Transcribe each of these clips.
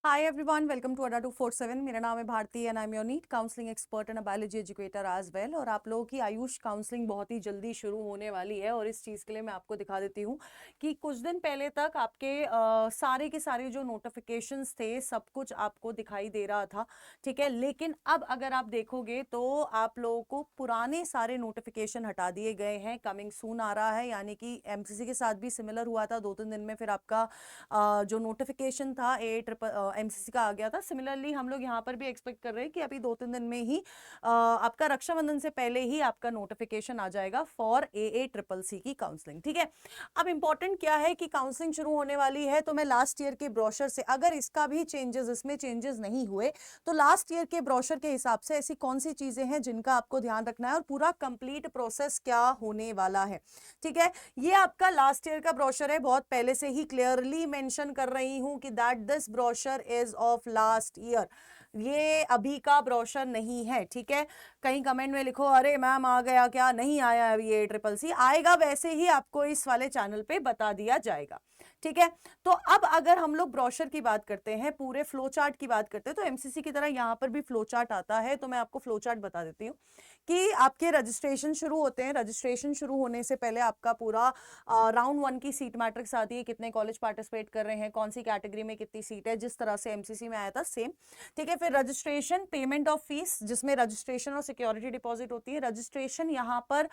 Hi everyone, welcome to अड्डा 247। मेरा नाम है Bharti and I am your NEET counselling expert and biology educator as well. और आप लोगों की आयुष काउंसलिंग बहुत ही जल्दी शुरू होने वाली है और इस चीज़ के लिए मैं आपको दिखा देती हूँ कि कुछ दिन पहले तक आपके सारे के सारे जो नोटिफिकेशंस थे सब कुछ आपको दिखाई दे रहा था, ठीक है। लेकिन अब अगर आप देखोगे तो आप लोगों को पुराने सारे नोटिफिकेशन हटा दिए गए हैं। कमिंग सून आ रहा है, यानी कि एमसीसी के साथ भी सिमिलर हुआ था, 2-3 दिन में फिर आपका जो नोटिफिकेशन था एमसीसी का आ गया था। सिमिलरली हम लोग यहाँ पर भी एक्सपेक्ट कर रहे हैं कि अभी 2-3 दिन में ही आपका रक्षाबंधन से पहले ही आपका नोटिफिकेशन आ जाएगा फॉर AACCC की काउंसलिंग, ठीक है। अब इंपॉर्टेंट क्या है कि काउंसलिंग शुरू होने वाली है, तो मैं लास्ट ईयर के ब्रोशर से, अगर इसका भी इसमें चेंजेस नहीं हुए तो लास्ट ईयर के ब्रोशर के हिसाब से ऐसी कौन सी चीजें हैं जिनका आपको ध्यान रखना है और पूरा कंप्लीट प्रोसेस क्या होने वाला है, ठीक है। ये आपका लास्ट ईयर का ब्रोशर है, बहुत पहले से ही क्लियरली मेंशन कर रही हूं कि that this brochure is of last year, ये अभी का ब्रोशर नहीं है, ठीक है। कहीं कमेंट में लिखो अरे मैम आ गया क्या, नहीं आया अभी ये CCC आएगा, वैसे ही आपको इस वाले चैनल पे बता दिया जाएगा, ठीक है। तो अब अगर हम लोग ब्रोशर की बात करते हैं, पूरे फ्लो चार्ट की बात करते हैं, तो एमसीसी की तरह यहां पर भी फ्लो चार्ट आता है। तो मैं आपको फ्लो चार्ट बता देती हूँ कि आपके रजिस्ट्रेशन शुरू होते हैं। रजिस्ट्रेशन शुरू होने से पहले आपका पूरा राउंड 1 की सीट मैट्रिक्स आती है, कितने कॉलेज पार्टिसिपेट कर रहे हैं, कौन सी कैटेगरी में कितनी सीट है, जिस तरह से एमसीसी में आया था सेम, ठीक है। फिर रजिस्ट्रेशन, पेमेंट ऑफ फीस, जिसमें रजिस्ट्रेशन और सिक्योरिटी डिपॉजिट होती है। रजिस्ट्रेशन यहाँ पर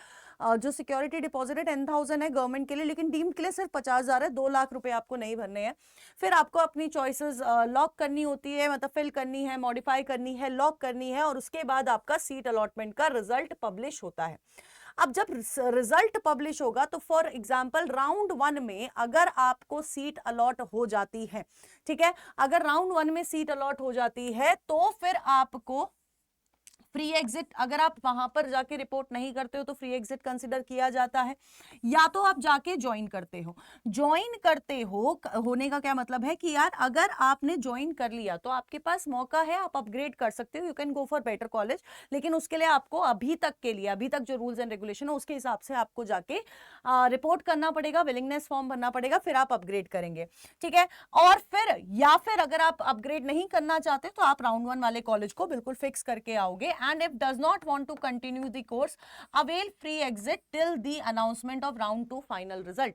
जो सिक्योरिटी डिपॉजिट है 10,000 है गवर्नमेंट के लिए, लेकिन डीम्ड के लिए सिर्फ 50,000 है, 2 लाख रुपए आपको नहीं भरने हैं। फिर आपको अपनी चॉइसेस लॉक करनी होती है, मतलब फिल करनी है, मॉडिफाई करनी है, लॉक करनी है, और उसके बाद आपका सीट अलॉटमेंट का रिजल्ट पब्लिश होता है। अब जब रिजल्ट पब्लिश होगा तो फॉर एग्जांपल राउंड 1 में अगर आपको सीट अलॉट हो जाती है, ठीक है, अगर राउंड 1 में सीट अलॉट हो जाती है तो फिर आपको फ्री एग्जिट, अगर आप वहां पर जाके रिपोर्ट नहीं करते हो तो फ्री एग्जिट कंसिडर किया जाता है, या तो आप जाके ज्वाइन करते हो। ज्वाइन करते हो होने का क्या मतलब है कि यार अगर आपने ज्वाइन कर लिया तो आपके पास मौका है, आप अपग्रेड कर सकते हो, you can go for better college, लेकिन उसके लिए आपको अभी तक के लिए, अभी तक जो रूल्स एंड रेगुलेशन है उसके हिसाब से आपको जाके रिपोर्ट करना पड़ेगा, विलिंगनेस फॉर्म भरना पड़ेगा, फिर आप अपग्रेड करेंगे, ठीक है। और फिर या फिर अगर आप अपग्रेड नहीं करना चाहते तो आप राउंड 1 वाले कॉलेज को बिल्कुल फिक्स करके आओगे। And if does not want to continue the course, avail free exit till the announcement of round 2 final result।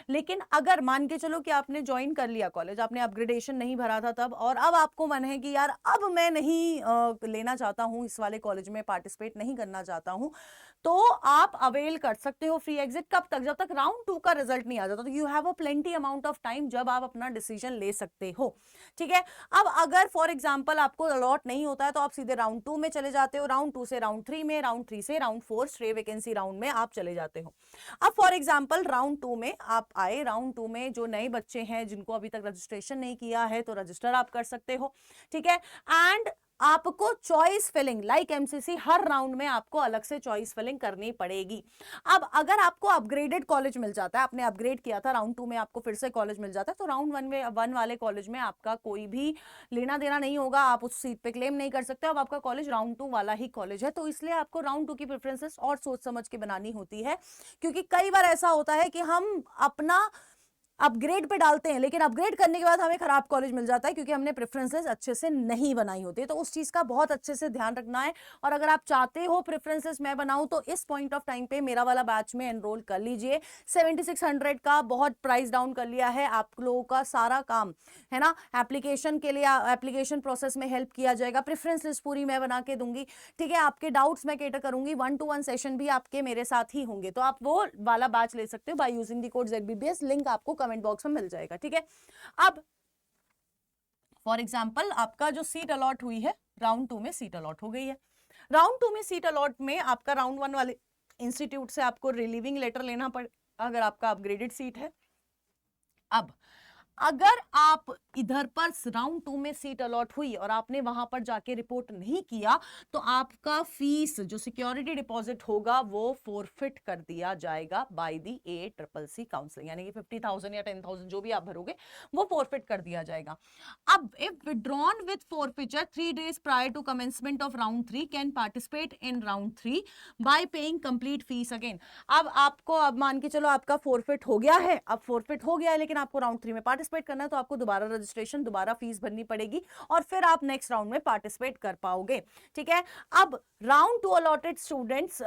लेकिन अगर मान के चलो कि आपने ज्वाइन कर लिया कॉलेज, आपने अपग्रेडेशन नहीं भरा था तब, और अब आपको मन है कि यार अब मैं नहीं लेना चाहता हूं, इस वाले कॉलेज में पार्टिसिपेट नहीं करना चाहता हूं, तो आप अवेल कर सकते हो फ्री एग्जिट। कब तक? जब तक राउंड 2 का रिजल्ट नहीं आ जाता। तो you have a plenty amount of time जब आप अपना डिसीजन ले सकते हो, ठीक है। अब अगर फॉर एग्जांपल आपको अलॉट नहीं होता है तो आप सीधे राउंड 2 में चले जाते हो, राउंड 2 से राउंड 3 में, राउंड 3 से राउंड 4 स्ट्रे वैकेंसी राउंड में आप चले जाते हो। अब फॉर एग्जांपल राउंड 2 में आप आए, राउंड 2 में जो नए बच्चे हैं जिनको अभी तक रजिस्ट्रेशन नहीं किया है तो रजिस्टर आप कर सकते हो, ठीक है। एंड आपको चॉइस फिलिंग लाइक एमसीसी हर राउंड में आपको अलग से चॉइस फिलिंग करनी पड़ेगी। अब अगर आपको अपग्रेडेड कॉलेज मिल जाता है, आपने अपग्रेड किया था, राउंड 2 में आपको फिर से कॉलेज मिल जाता है, तो राउंड 1 वाले कॉलेज में आपका कोई भी लेना देना नहीं होगा, आप उस सीट पे क्लेम नहीं कर सकते। अब आपका कॉलेज राउंड 2 वाला ही कॉलेज है, तो इसलिए आपको राउंड 2 की प्रेफरेंसेस और सोच समझ के बनानी होती है, क्योंकि कई बार ऐसा होता है कि हम अपना अपग्रेड पे डालते हैं लेकिन अपग्रेड करने के बाद हमें खराब कॉलेज मिल जाता है क्योंकि हमने प्रेफरेंसेस अच्छे से नहीं बनाई होती। तो उस चीज का बहुत अच्छे से ध्यान रखना है। और अगर आप चाहते हो प्रेफरेंसेस मैं बनाऊं तो इस पॉइंट ऑफ टाइम पे मेरा वाला बैच में एनरोल कर लीजिए। 7600 का बहुत प्राइस डाउन कर लिया है, आप लोगों का सारा काम है ना, एप्लीकेशन के लिए एप्लीकेशन प्रोसेस में हेल्प किया जाएगा, प्रेफरेंस लिस्ट पूरी मैं बना के दूंगी, ठीक है। आपके डाउट्स मैं केटर करूंगी, 1-to-1 सेशन भी आपके मेरे साथ ही होंगे, तो आप वो वाला बैच ले सकते हो by using the code ZBBS, link आपको कमेंट बॉक्स में मिल जाएगा, ठीक है। अब फॉर एग्जांपल आपका जो सीट अलॉट हुई है, राउंड 2 में सीट अलॉट हो गई है। राउंड 2 में सीट अलॉट में आपका राउंड 1 वाले इंस्टीट्यूट से आपको रिलीविंग लेटर लेना पड़े अगर आपका अपग्रेडेड सीट है। अब अगर आप इधर पर राउंड 2 में सीट अलॉट हुई और आपने वहां पर जाके रिपोर्ट नहीं किया तो आपका फीस जो सिक्योरिटी डिपॉजिट होगा वो फोरफिट कर दिया जाएगा बाय द AACCC काउंसलिंग, यानी कि 50,000 या 10,000 जो भी आप भरोगे वो फोरफिट कर दिया जाएगा। अब if withdrawn with forfeiture 3 days prior to commencement of round 3 can participate in round 3 by paying complete fees again. अब आपको, अब मान के चलो आपका फोरफिट हो गया है, अब फोरफिट हो गया है लेकिन आपको राउंड 3 में पार्टिसिपेट पार्टिसिपेट करना है तो आपको दोबारा रजिस्ट्रेशन, दोबारा फीस भरनी पड़ेगी और फिर आप नेक्स्ट राउंड में पार्टिसिपेट कर पाओगे। ठीक है, अब round 2 allotted students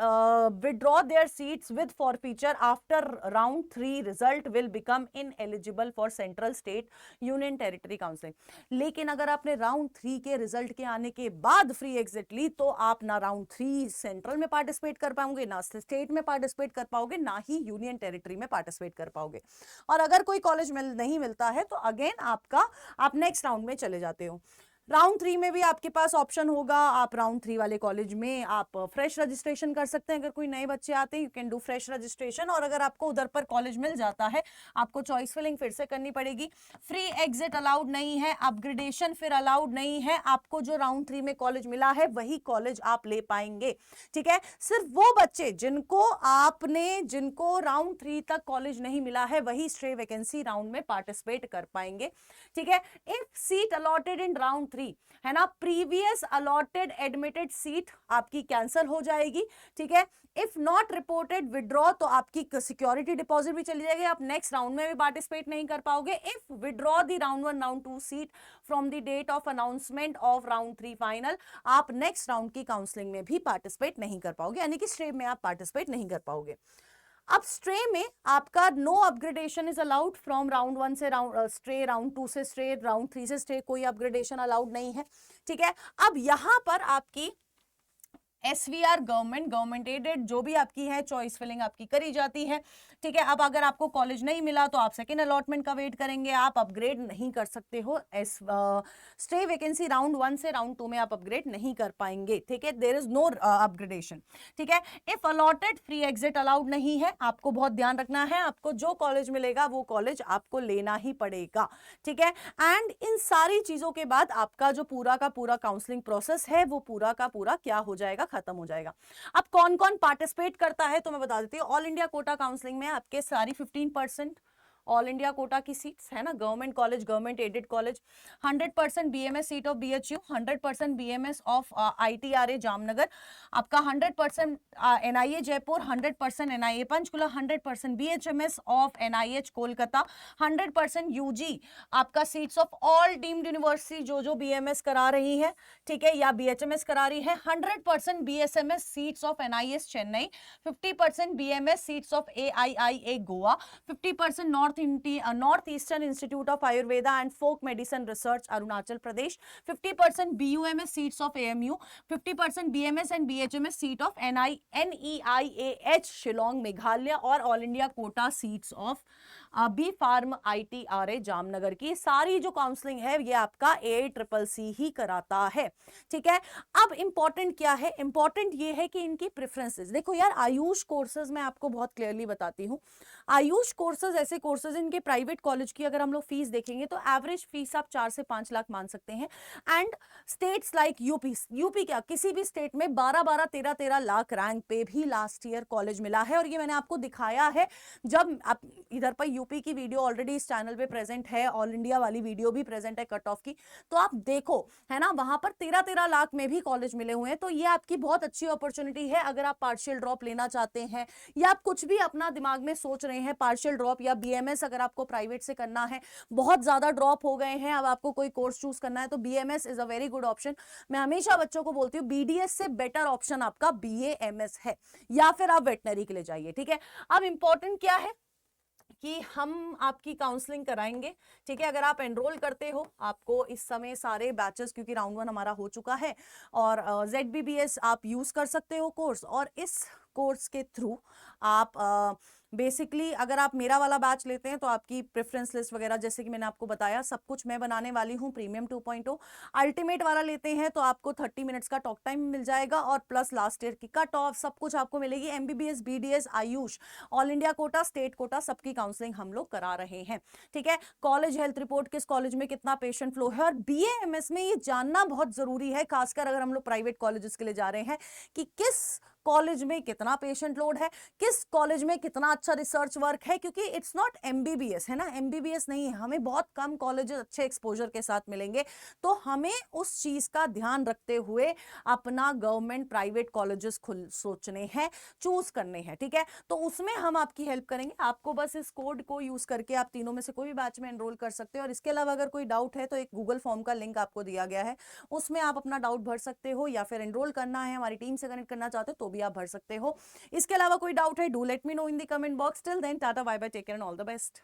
withdraw there seats with forfeiture after round 3 result will become ineligible for central, state, union territory counselling. लेकिन अगर आपने राउंड 3 के रिजल्ट के आने के बाद फ्री एग्जिट ली तो आप ना राउंड 3 सेंट्रल में पार्टिसिपेट कर पाओगे, ना स्टेट में पार्टिसिपेट कर पाओगे, ना ही यूनियन टेरिटरी में पार्टिसिपेट कर पाओगे। और अगर कोई कॉलेज नहीं मिलता है तो अगेन आप नेक्स्ट राउंड में चले जाते हो। राउंड 3 में भी आपके पास ऑप्शन होगा, आप राउंड 3 वाले कॉलेज में आप फ्रेश रजिस्ट्रेशन कर सकते हैं। अगर कोई नए बच्चे आते हैं you can do fresh registration, और अगर आपको उधर पर कॉलेज मिल जाता है आपको चॉइस फिलिंग फिर से करनी पड़ेगी। फ्री एग्जिट अलाउड नहीं है, अपग्रेडेशन फिर अलाउड नहीं है। आपको जो राउंड 3 में कॉलेज मिला है वही कॉलेज आप ले पाएंगे। ठीक है, सिर्फ वो बच्चे जिनको राउंड 3 तक कॉलेज नहीं मिला है वही स्ट्रे वैकेंसी राउंड में पार्टिसिपेट कर पाएंगे। ठीक है, if seat allotted in round 3 है ना, प्रीवियस अलॉटेड एडमिटेड सीट आपकी कैंसिल हो जाएगी। ठीक है, इफ नॉट रिपोर्टेड विड्रॉ तो आपकी सिक्योरिटी डिपॉजिट भी चली जाएगी, आप नेक्स्ट राउंड में भी पार्टिसिपेट नहीं कर पाओगे। If withdraw the round 1 round 2 seat from the date of announcement of round 3 final, आप नेक्स्ट राउंड की काउंसलिंग में भी पार्टिसिपेट नहीं कर पाओगे, यानी कि स्ट्रे में आप पार्टिसिपेट नहीं कर पाओगे। अब स्ट्रे में आपका no upgradation is allowed from round 1 से स्ट्रे, राउंड 2 से स्ट्रे, राउंड 3 से स्ट्रे, कोई अपग्रेडेशन अलाउड नहीं है। ठीक है, अब यहां पर आपकी SVR गवर्नमेंट एडेड जो भी आपकी है चॉइस फिलिंग आपकी करी जाती है। ठीक है, अब अगर आपको कॉलेज नहीं मिला तो आप सेकेंड अलॉटमेंट का वेट करेंगे, आप अपग्रेड नहीं कर सकते हो। स्टे वैकेंसी राउंड 1 से राउंड 2 में आप अपग्रेड नहीं कर पाएंगे। ठीक है, देयर इज नो अपग्रेडेशन। ठीक है, if allotted free exit allowed नहीं है, आपको बहुत ध्यान रखना है, आपको जो कॉलेज मिलेगा वो कॉलेज आपको लेना ही पड़ेगा। ठीक है, एंड इन सारी चीजों के बाद आपका जो पूरा का पूरा काउंसलिंग प्रोसेस है वो पूरा का पूरा क्या हो जाएगा, खत्म हो जाएगा। अब कौन कौन पार्टिसिपेट करता है तो मैं बता देती हूँ। ऑल इंडिया कोटा काउंसलिंग में आपके सारी 15% ऑल इंडिया कोटा की सीट्स है ना, government college, government aided college, 100% BMS seat of BHU, 100% BMS of ITRA Jamnagar, आपका 100% NIA Jaipur, 100% NIA Panchkula, 100% BHMS of NIH Kolkata, 100% UG आपका seats of all deemed university जो BMS करा रही है, ठीक है, या BHMS करा रही है, 100% BSMS seats of NIS Chennai, 50% BMS seats of AIIA Goa, 50% North Eastern Institute of Ayurveda and folk medicine research Arunachal Pradesh, 50% BUMS seats of AMU, 50% BMS and BHMS seat of NEIAH Shillong Meghalaya, और all India quota seats of B pharm ITRA Jamnagar की सारी जो counselling है ये आपका AICCC ही कराता है। ठीक है, अब इंपॉर्टेंट क्या है, इंपॉर्टेंट ये है कि इनकी प्रेफरेंसेस देखो यार। आयुष कोर्सेज मैं आपको बहुत क्लियरली बताती हूँ, आयुष कोर्सेज ऐसे कोर्सेज इनके प्राइवेट कॉलेज की अगर हम लोग फीस देखेंगे तो एवरेज फीस आप 4 से 5 लाख मान सकते हैं। एंड स्टेट्स लाइक यूपी क्या किसी भी स्टेट में 12-12, 13-13 लाख रैंक पे भी लास्ट ईयर कॉलेज मिला है, और ये मैंने आपको दिखाया है जब आप इधर पर यूपी की वीडियो ऑलरेडी इस चैनल पे प्रेजेंट है, ऑल इंडिया वाली वीडियो भी प्रेजेंट है कट ऑफ की, तो आप देखो है ना, वहां पर 13-13 लाख में भी कॉलेज मिले हुए हैं। तो ये आपकी बहुत अच्छी अपॉर्चुनिटी है अगर आप पार्शियल ड्रॉप लेना चाहते हैं, या आप कुछ भी अपना दिमाग में सोच रहे हैं, पार्शियल ड्रॉप या BMS अगर आपको प्राइवेट से करना है, बहुत ज्यादा ड्रॉप हो गए हैं, अब आपको कोई कोर्स चूज करना है तो BMS is a very good option. मैं हमेशा बच्चों को बोलती हूँ BDS से बेटर ऑप्शन आपका BAMS है, या फिर आप वेटनरी के लिए जाइए। ठीक है, अब इंपॉर्टेंट क्या है कि हम आपकी काउंसलिंग कराएंगे। ठीक है, अगर आप एनरोल करते हो आपको इस समय सारे बैचेस, क्योंकि राउंड 1 हमारा हो चुका है, और ZBBS आप यूज कर सकते हो कोर्स, और इस कोर्स के थ्रू आप बेसिकली अगर आप मेरा वाला बैच लेते हैं तो आपकी प्रेफरेंस लिस्ट वगैरह जैसे कि मैंने आपको बताया सब कुछ मैं बनाने वाली हूँ। प्रीमियम 2.0 अल्टीमेट वाला लेते हैं तो आपको 30 मिनट्स का टॉक टाइम मिल जाएगा, और प्लस लास्ट ईयर की कट ऑफ सब कुछ आपको मिलेगी। MBBS, BDS, Ayush, all India Kota, state quota, सबकी काउंसलिंग हम लोग करा रहे हैं। ठीक है, कॉलेज हेल्थ रिपोर्ट, किस कॉलेज में कितना पेशेंट फ्लो है, और BAMS में ये जानना बहुत जरूरी है, खासकर अगर हम लोग प्राइवेट कॉलेजेस के लिए जा रहे हैं कि किस कॉलेज में कितना पेशेंट लोड है, किस कॉलेज में कितना अच्छा रिसर्च वर्क है, क्योंकि इट्स नॉट एमबीबीएस है ना, एमबीबीएस नहीं है, हमें बहुत कम कॉलेजेस अच्छे एक्सपोजर के साथ मिलेंगे। तो हमें उस चीज का ध्यान रखते हुए अपना गवर्नमेंट प्राइवेट कॉलेजेस खुल सोचने हैं, चूज करने हैं, ठीक है। तो उसमें हम आपकी हेल्प करेंगे। आपको बस इस कोड को यूज करके आप तीनों में से कोई भी बैच में एनरोल कर सकते हो। और इसके अलावा अगर कोई डाउट है तो एक गूगल फॉर्म का लिंक आपको दिया गया है, उसमें आप अपना डाउट भर सकते हो, या फिर एनरोल करना है, हमारी टीम से कनेक्ट करना चाहते हो तो भी आप भर सकते हो। इसके अलावा कोई डाउट है, do let me know in the comment box. Till then ta ta bye bye, take care and all the best.